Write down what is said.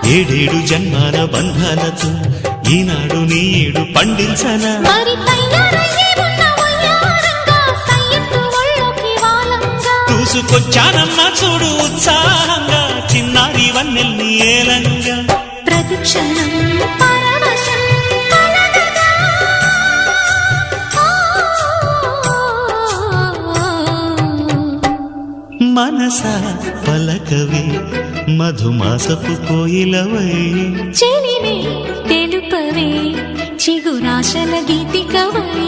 ఏడేడు జన్మాల బంధాలతో ఈనాడు నీడు పండించనా చూసుకొచ్చానమ్మా చూడు ఉత్సాహంగా చిన్నారి వన్నెల్ని ఏలంగా ప్రతిక్షణం మనసా పలకవే మధుమాసపు కోయిలవై చెలివే తెలుపవే చిగురాశల గీతికవై